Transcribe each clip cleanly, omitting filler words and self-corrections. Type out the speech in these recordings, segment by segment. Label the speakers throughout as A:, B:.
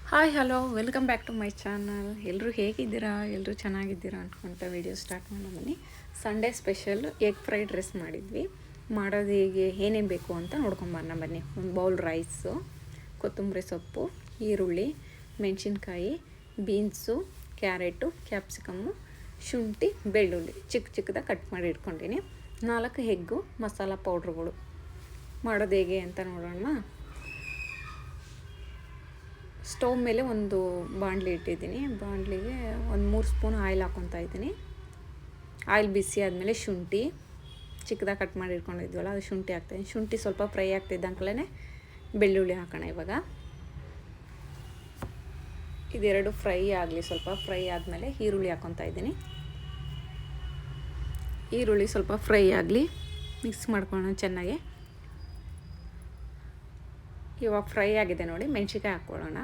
A: Hi hello welcome back to my channel. ಎಲ್ಲರೂ ಹೇಗಿದ್ದೀರಾ? ಎಲ್ಲರೂ ಚೆನ್ನಾಗಿದ್ದೀರಾ ಅಂದ್ಕೊಂತ ವೀಡಿಯೋ ಸ್ಟಾರ್ಟ್ ಮಾಡೋಣ ಬನ್ನಿ. Sunday special egg fried rice ಮಾಡಿದ್ವಿ. ಮಾಡೋದು ಹೇಗೆ ಏನೇನು ಬೇಕು ಅಂತ ನೋಡ್ಕೊಂಬರೋಣ ಬನ್ನಿ. ಒಂದು ಬೌಲ್ ರೈಸು, ಕೊತ್ತಂಬರಿ ಸೊಪ್ಪು, ಈರುಳ್ಳಿ, ಮೆಣಸಿನ್ಕಾಯಿ, ಬೀನ್ಸು, ಕ್ಯಾರೆಟು, ಕ್ಯಾಪ್ಸಿಕಮ್ಮು, ಶುಂಠಿ, ಬೆಳ್ಳುಳ್ಳಿ ಚಿಕ್ಕದಾಗಿ ಕಟ್ ಮಾಡಿ ಇಟ್ಕೊಂಡಿನಿ. 4 ಎಗ್ಗು, ಮಸಾಲ ಪೌಡ್ರುಗಳು. ಮಾಡೋದು ಹೇಗೆ ಅಂತ ನೋಡೋಣ. ಸ್ಟವ್ ಮೇಲೆ ಒಂದು ಬಾಣಲಿ ಇಟ್ಟಿದ್ದೀನಿ. ಬಾಣಲಿಗೆ ಒಂದು 3 ಸ್ಪೂನ್ ಆಯಿಲ್ ಹಾಕ್ಕೊತಾ ಇದ್ದೀನಿ. ಆಯಿಲ್ ಬಿಸಿ ಆದಮೇಲೆ ಶುಂಠಿ ಚಿಕ್ಕದಾಗಿ ಕಟ್ ಮಾಡಿ ಇಟ್ಕೊಂಡಿದ್ವಲ್ಲ ಅದು ಶುಂಠಿ ಹಾಕ್ತಾಯಿದ್ದೀನಿ. ಶುಂಠಿ ಸ್ವಲ್ಪ ಫ್ರೈ ಆಗ್ತಿದ್ದಂಕಲೇ ಬೆಳ್ಳುಳ್ಳಿ ಹಾಕೋಣ. ಇವಾಗ ಇದೆರಡು ಫ್ರೈ ಆಗಲಿ. ಸ್ವಲ್ಪ ಫ್ರೈ ಆದಮೇಲೆ ಈರುಳ್ಳಿ ಹಾಕ್ಕೊತಾ ಇದ್ದೀನಿ. ಈರುಳ್ಳಿ ಸ್ವಲ್ಪ ಫ್ರೈ ಆಗಲಿ, ಮಿಕ್ಸ್ ಮಾಡ್ಕೊಳ್ಳೋಣ ಚೆನ್ನಾಗಿ. ಇವಾಗ ಫ್ರೈ ಆಗಿದೆ ನೋಡಿ, ಮೆಣಸಿನ್ಕಾಯಿ ಹಾಕ್ಕೊಳ್ಳೋಣ.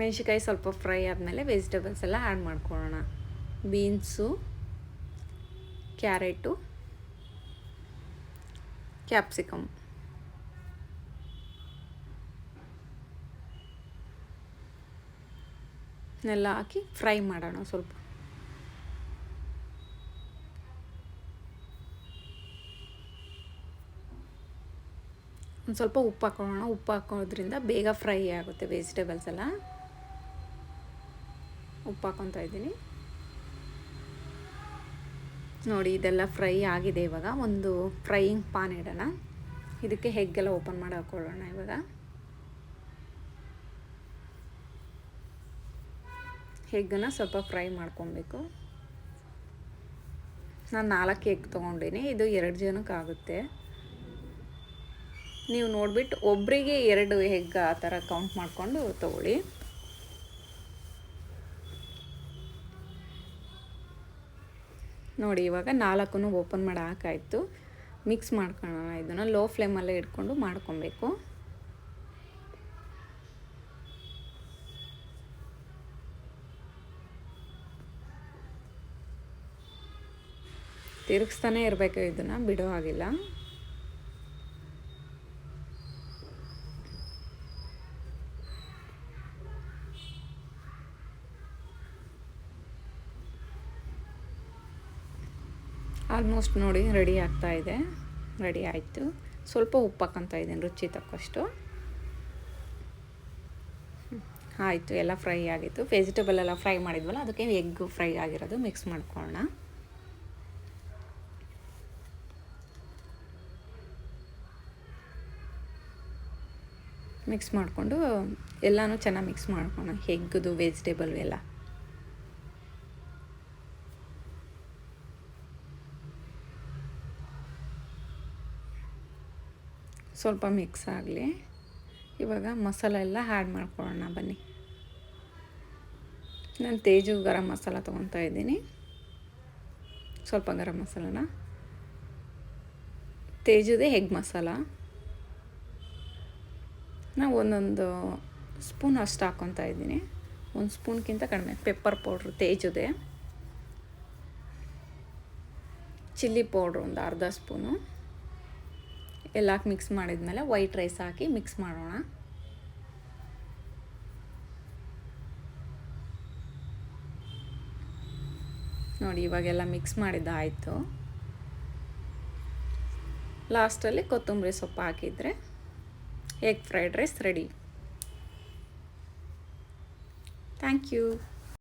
A: ಮೆಣಸಿನ್ಕಾಯಿ ಸ್ವಲ್ಪ ಫ್ರೈ ಆದಮೇಲೆ ವೆಜಿಟೇಬಲ್ಸ್ ಎಲ್ಲ ಆ್ಯಡ್ ಮಾಡ್ಕೊಳ್ಳೋಣ. ಬೀನ್ಸು, ಕ್ಯಾರೆಟು, ಕ್ಯಾಪ್ಸಿಕಮ್, ಎಲ್ಲ ಹಾಕಿ ಫ್ರೈ ಮಾಡೋಣ. ಸ್ವಲ್ಪ ಒಂದು ಸ್ವಲ್ಪ ಉಪ್ಪು ಹಾಕೊಳ್ಳೋಣ. ಉಪ್ಪು ಹಾಕೋದ್ರಿಂದ ಬೇಗ ಫ್ರೈ ಆಗುತ್ತೆ ವೆಜಿಟೇಬಲ್ಸ್ ಎಲ್ಲ. ಉಪ್ಪು ಹಾಕ್ಕೊತಾ ಇದ್ದೀನಿ ನೋಡಿ. ಇದೆಲ್ಲ ಫ್ರೈ ಆಗಿದೆ. ಇವಾಗ ಒಂದು ಫ್ರೈಯಿಂಗ್ ಪಾನ್ ಇಡೋಣ. ಇದಕ್ಕೆ ಎಗ್ಗೆಲ್ಲ ಓಪನ್ ಮಾಡಿ ಹಾಕ್ಕೊಳ್ಳೋಣ. ಇವಾಗ ಎಗ್ಗನ್ನು ಸ್ವಲ್ಪ ಫ್ರೈ ಮಾಡ್ಕೊಬೇಕು. ನಾನು 4 ಎಗ್ ತೊಗೊಂಡಿನಿ. ಇದು 2 ಜನಕ್ಕೆ ಆಗುತ್ತೆ. ನೀವು ನೋಡಿಬಿಟ್ಟು ಒಬ್ಬರಿಗೆ 2 ಎಗ್ ಆ ಥರ ಕೌಂಟ್ ಮಾಡಿಕೊಂಡು ತೊಗೊಳ್ಳಿ. ನೋಡಿ ಇವಾಗ 4 ಓಪನ್ ಮಾಡಿ ಹಾಕಾಯಿತು. ಮಿಕ್ಸ್ ಮಾಡ್ಕೊಳ್ಳೋಣ. ಇದನ್ನು ಲೋ ಫ್ಲೇಮಲ್ಲೇ ಇಟ್ಕೊಂಡು ಮಾಡ್ಕೊಬೇಕು. ತಿರುಗಿಸ್ತಾನೆ ಇರಬೇಕು, ಇದನ್ನು ಬಿಡೋ ಹಾಗಿಲ್ಲ. ಆಲ್ಮೋಸ್ಟ್ ನೋಡಿ ರೆಡಿ ಆಗ್ತಾಯಿದೆ. ರೆಡಿ ಆಯಿತು. ಸ್ವಲ್ಪ ಉಪ್ಪು ಹಾಕ್ಕೊತಾ ಇದ್ದೀನಿ ರುಚಿ ತಕ್ಕಷ್ಟು. ಆಯಿತು, ಎಲ್ಲ ಫ್ರೈ ಆಗಿತ್ತು. ವೆಜಿಟೇಬಲ್ ಎಲ್ಲ ಫ್ರೈ ಮಾಡಿದ್ವಲ್ಲ, ಅದಕ್ಕೆ ಎಗ್ ಫ್ರೈ ಆಗಿರೋದು ಮಿಕ್ಸ್ ಮಾಡ್ಕೊಳ್ಳೋಣ. ಮಿಕ್ಸ್ ಮಾಡಿಕೊಂಡು ಎಲ್ಲನೂ ಚೆನ್ನಾಗಿ ಮಿಕ್ಸ್ ಮಾಡ್ಕೊಳ್ಳೋಣ. ಎಗ್ಗದು ವೆಜಿಟೇಬಲ್ ಎಲ್ಲ ಸ್ವಲ್ಪ ಮಿಕ್ಸ್ ಆಗಲಿ. ಇವಾಗ ಮಸಾಲ ಎಲ್ಲ ಆ್ಯಡ್ ಮಾಡ್ಕೊಳ್ಳೋಣ ಬನ್ನಿ. ನಾನು ತೇಜು ಗರಂ ಮಸಾಲ ತೊಗೊತಾ ಇದ್ದೀನಿ. ಸ್ವಲ್ಪ ಗರಂ ಮಸಾಲನ, ತೇಜುದೇ ಎಗ್ ಮಸಾಲ ನಾವು ಒಂದೊಂದು ಸ್ಪೂನ್ ಅಷ್ಟು ಹಾಕ್ಕೊತಾ ಇದ್ದೀನಿ. 1 ಸ್ಪೂನ್ಗಿಂತ ಕಡಿಮೆ. ಪೆಪ್ಪರ್ ಪೌಡ್ರು ತೇಜುದೇ. ಚಿಲ್ಲಿ ಪೌಡ್ರು ಒಂದು ಅರ್ಧ ಸ್ಪೂನು. ಎಲ್ಲ ಹಾಕಿ ಮಿಕ್ಸ್ ಮಾಡಿದ್ಮೇಲೆ ವೈಟ್ ರೈಸ್ ಹಾಕಿ ಮಿಕ್ಸ್ ಮಾಡೋಣ. ನೋಡಿ ಇವಾಗೆಲ್ಲ ಮಿಕ್ಸ್ ಮಾಡಿದ್ದಾಯಿತು. ಲಾಸ್ಟಲ್ಲಿ ಕೊತ್ತಂಬರಿ ಸೊಪ್ಪು ಹಾಕಿದರೆ egg fried rice ready. Thank you.